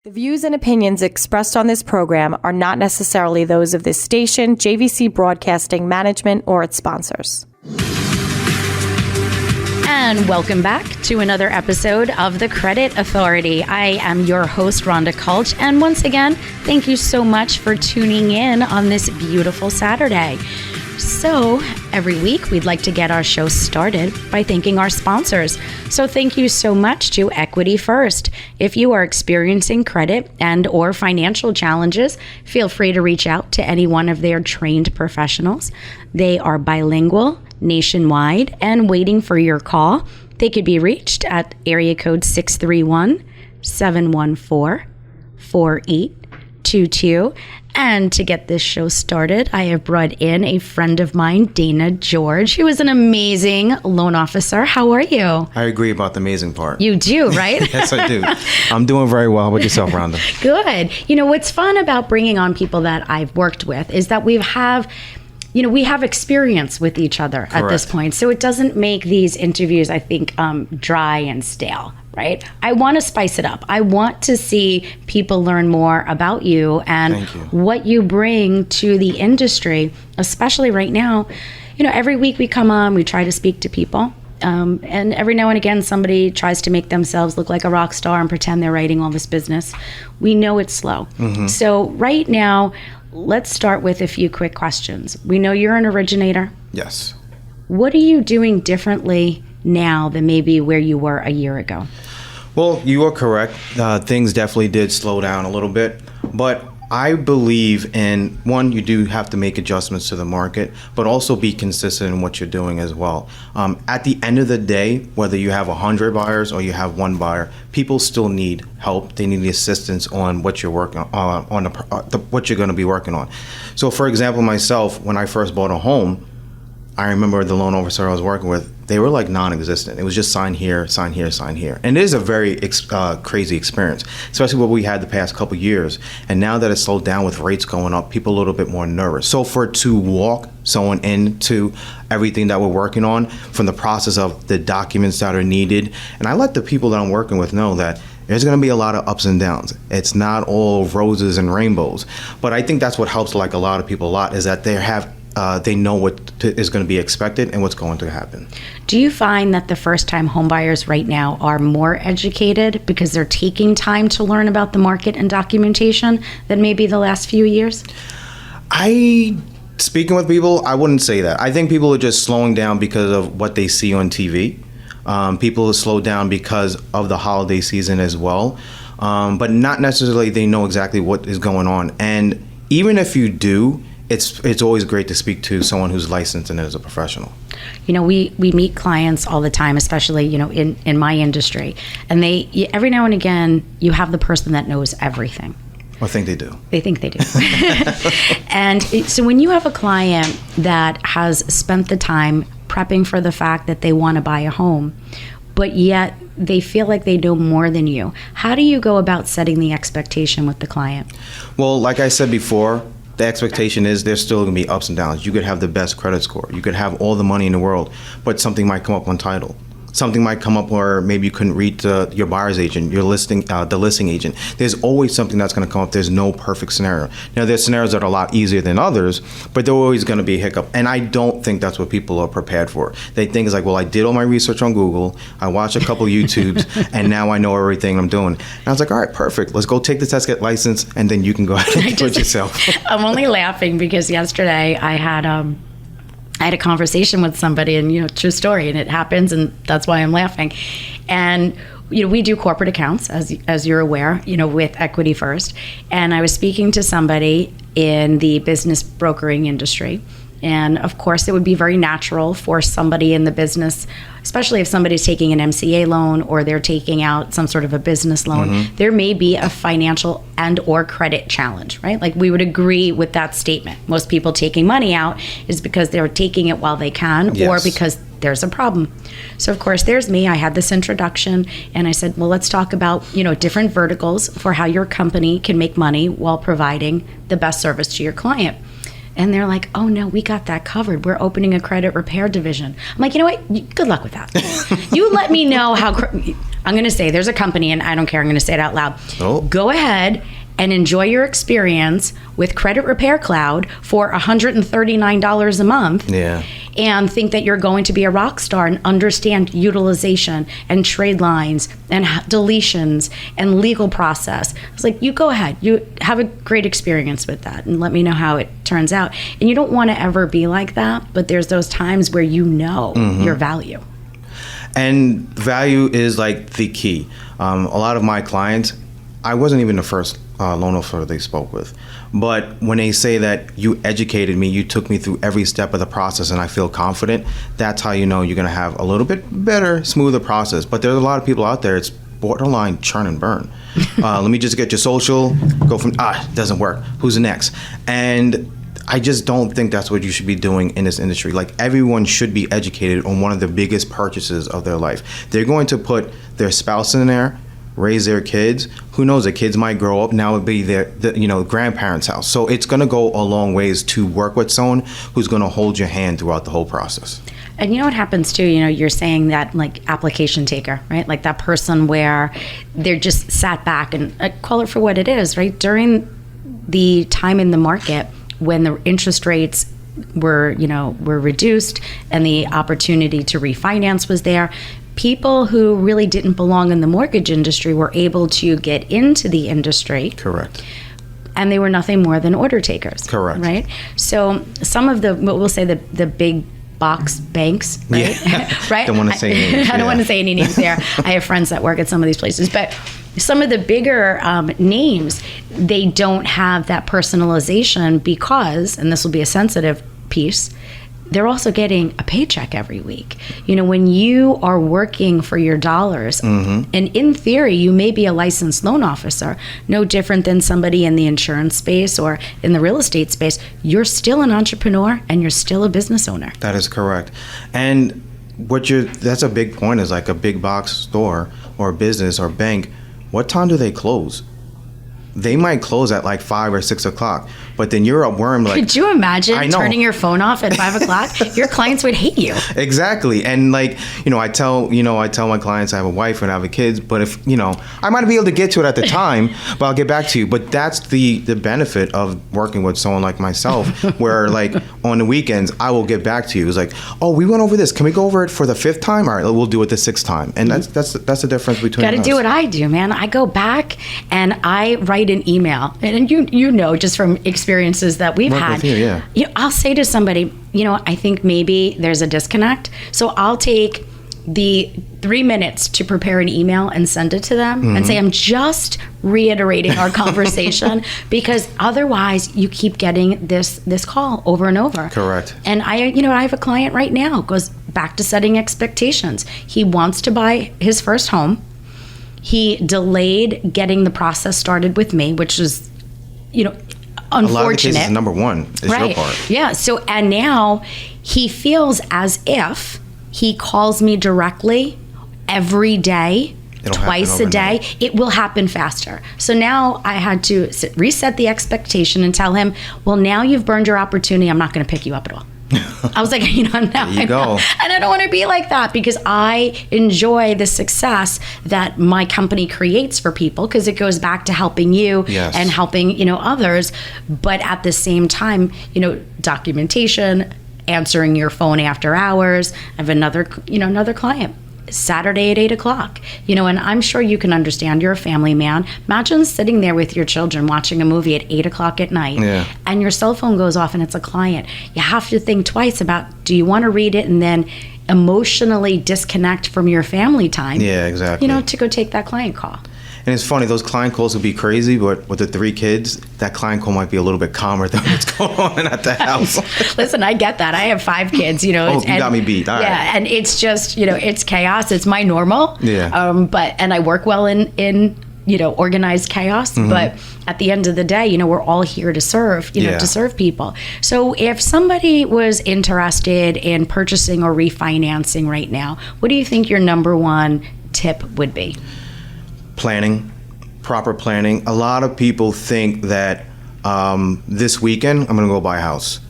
The views and opinions expressed on this program are not necessarily those of this station, JVC Broadcasting Management, or its sponsors. And welcome back to another episode of The Credit Authority. I am your host, Rhonda Kulch, and once again, thank you so much for tuning in on this beautiful Saturday. So every week, we'd like to get our show started by thanking our sponsors. So thank you so much to Equity First. If you are experiencing credit and or financial challenges, feel free to reach out to any one of their trained professionals. They are bilingual, nationwide, and waiting for your call. They could be reached at area code 631-714-4822. And to get this show started, I have brought in a friend of mine, Dana George, who is an amazing loan officer. How are you? I agree about the amazing part. You do, right? Yes, I do. I'm doing very well. How about yourself, Rhonda? Good. You know, what's fun about bringing on people that I've worked with is that we have experience with each other at this point. So it doesn't make these interviews, I think, dry and stale, right? I want to spice it up. I want to see people learn more about you and what you bring to the industry, especially right now. You know, every week we come on, we try to speak to people. And every now and again, somebody tries to make themselves look like a rock star and pretend they're writing all this business. We know it's slow. Mm-hmm. So right now, let's start with a few quick questions. We know you're an originator. Yes. What are you doing differently now than maybe where you were a year ago? Well, you are correct. Things definitely did slow down a little bit. But I believe in, one, you do have to make adjustments to the market, but also be consistent in what you're doing as well. At the end of the day, whether you have 100 buyers or you have one buyer, people still need help. They need the assistance on what you're working on, what you're going to be working on. So, for example, myself, when I first bought a home, I remember the loan officer I was working with, they were like non-existent. It was just sign here, sign here, sign here. And it is a very crazy experience, especially what we had the past couple years. And now that it's slowed down with rates going up, people are a little bit more nervous. So to walk someone into everything that we're working on, from the process of the documents that are needed, and I let the people that I'm working with know that there's going to be a lot of ups and downs. It's not all roses and rainbows. But I think that's what helps like a lot of people a lot, is that they know what is going to be expected and what's going to happen. Do you find that the first-time homebuyers right now are more educated because they're taking time to learn about the market and documentation than maybe the last few years? Speaking with people, I wouldn't say that. I think people are just slowing down because of what they see on TV. People have slowed down because of the holiday season as well. But not necessarily they know exactly what is going on. And even if you do, it's always great to speak to someone who's licensed and is a professional. You know, we meet clients all the time, especially, you know, in my industry. And every now and again, you have the person that knows everything. I think they do. They think they do. And so when you have a client that has spent the time prepping for the fact that they want to buy a home, but yet they feel like they know more than you, how do you go about setting the expectation with the client? Well, like I said before, the expectation is there's still going to be ups and downs. You could have the best credit score. You could have all the money in the world, but something might come up on title. Something might come up where maybe you couldn't reach your buyer's agent, the listing agent. There's always something that's going to come up. There's no perfect scenario. Now, there's scenarios that are a lot easier than others, but there's always going to be a hiccup. And I don't think that's what people are prepared for. They think it's like, well, I did all my research on Google, I watched a couple YouTubes, and now I know everything I'm doing. And I was like, all right, perfect. Let's go take the test, get licensed, and then you can go ahead and do it yourself. I'm only laughing because yesterday I had a conversation with somebody, and, you know, true story, and it happens, and that's why I'm laughing. And, you know, we do corporate accounts, as you're aware, you know, with Equity First. And I was speaking to somebody in the business brokering industry. And of course, it would be very natural for somebody in the business, especially if somebody's taking an MCA loan or they're taking out some sort of a business loan, mm-hmm. There may be a financial and or credit challenge, right? Like, we would agree with that statement. Most people taking money out is because they're taking it while they can, yes. Or because there's a problem. So of course, there's me. I had this introduction and I said, well, let's talk about, you know, different verticals for how your company can make money while providing the best service to your client. And they're like, oh no, we got that covered. We're opening a credit repair division. I'm like, you know what? Good luck with that. You let me know how, I'm going to say there's a company, and I don't care, I'm going to say it out loud. Oh. Go ahead and enjoy your experience with Credit Repair Cloud for $139 a month. Yeah. And think that you're going to be a rock star and understand utilization and trade lines and deletions and legal process. It's like, you go ahead, you have a great experience with that, and let me know how it turns out. And you don't want to ever be like that, but there's those times where you know your value. And value is like the key. A lot of my clients, I wasn't even the first loan officer they spoke with. But when they say that you educated me, you took me through every step of the process, and I feel confident, that's how you know you're going to have a little bit better, smoother process. But there's a lot of people out there, it's borderline churn and burn. Let me just get your social, go from, it doesn't work. Who's next? And I just don't think that's what you should be doing in this industry. Like, everyone should be educated on one of the biggest purchases of their life. They're going to put their spouse in there, raise their kids. Who knows, the kids might grow up, now it'd be their grandparents' house. So it's going to go a long ways to work with someone who's going to hold your hand throughout the whole process. And you know what happens too, you're saying that, like, application taker, right? Like that person where they're just sat back and call it for what it is, right? During the time in the market when the interest rates were reduced and the opportunity to refinance was there, people who really didn't belong in the mortgage industry were able to get into the industry. Correct. And they were nothing more than order takers. Correct. Right? So some of the, what we'll say, the big box banks, right? Yeah. Right? Don't want to say names. I don't want to say any names there. I have friends that work at some of these places. But some of the bigger names, they don't have that personalization because, and this will be a sensitive piece, they're also getting a paycheck every week. When you are working for your dollars, and in theory, you may be a licensed loan officer, no different than somebody in the insurance space or in the real estate space, you're still an entrepreneur and you're still a business owner. That is correct. And that's a big point, is like a big box store or business or bank. What time do they close? They might close at like 5 or 6 o'clock, but then you're a worm. Like, could you imagine turning your phone off at 5 o'clock? Your clients would hate you. Exactly. And I tell my clients I have a wife and I have a kids, but if, I might be able to get to it at the time, but I'll get back to you. But that's the benefit of working with someone like myself, where like on the weekends, I will get back to you. It's like, oh, we went over this. Can we go over it for the 5th time? All right, we'll do it the 6th time. And that's the difference between us. Got to do what I do, man. I go back and I write an email, and just from experiences that we've had, I'll say to somebody, I think maybe there's a disconnect, so I'll take the 3 minutes to prepare an email and send it to them and say, I'm just reiterating our conversation because otherwise you keep getting this call over and over. Correct. And I have a client right now, goes back to setting expectations. He wants to buy his first home. He delayed getting the process started with me, which is, unfortunate. A lot of the cases, number one is your part. Yeah. So, and now he feels as if he calls me directly every day, twice a day, it will happen faster. So now I had to reset the expectation and tell him, well, now you've burned your opportunity. I'm not going to pick you up at all. I was like, there you go. And I don't want to be like that because I enjoy the success that my company creates for people, because it goes back to helping you and helping, others. But at the same time, documentation, answering your phone after hours. I have another client. Saturday at 8 o'clock, and I'm sure you can understand, you're a family man. Imagine sitting there with your children watching a movie at 8 o'clock at night and your cell phone goes off and it's a client. You have to think twice about, do you want to read it and then emotionally disconnect from your family time? Yeah, exactly. To go take that client call. And it's funny, those client calls would be crazy, but with the 3 kids, that client call might be a little bit calmer than what's going on at the house. Listen, I get that. I have 5 kids, you got me beat. All right. And it's just, it's chaos. It's my normal. Yeah. And I work well in organized chaos. But at the end of the day, we're all here to serve, to serve people. So if somebody was interested in purchasing or refinancing right now, what do you think your number one tip would be? Planning, proper planning. A lot of people think that this weekend I'm going to go buy a house.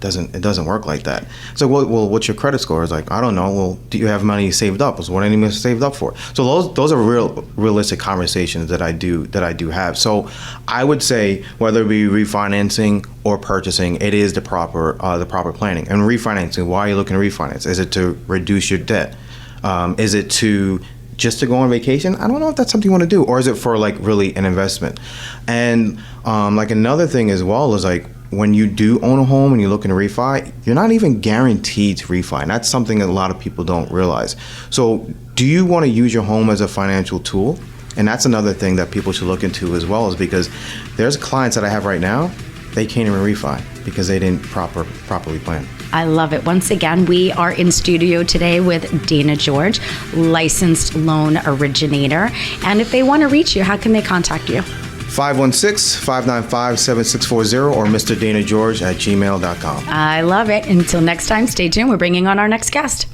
doesn't work like that. So, well, what's your credit score? It's like, I don't know. Well, do you have money saved up? So what are you saved up for? So those are realistic conversations that I do have. So I would say whether it be refinancing or purchasing, it is the proper planning. And refinancing, why are you looking to refinance? Is it to reduce your debt? Is it just to go on vacation? I don't know if that's something you want to do, or is it for like really an investment? And like another thing as well is like when you do own a home and you're looking to refi, you're not even guaranteed to refi. And that's something that a lot of people don't realize. So do you want to use your home as a financial tool? And that's another thing that people should look into as well, is because there's clients that I have right now, they can't even refi because they didn't properly plan. I love it. Once again, we are in studio today with Dana George, licensed loan originator. And if they want to reach you, how can they contact you? 516-595-7640 or MrDanaGeorge@gmail.com. I love it. Until next time, stay tuned. We're bringing on our next guest.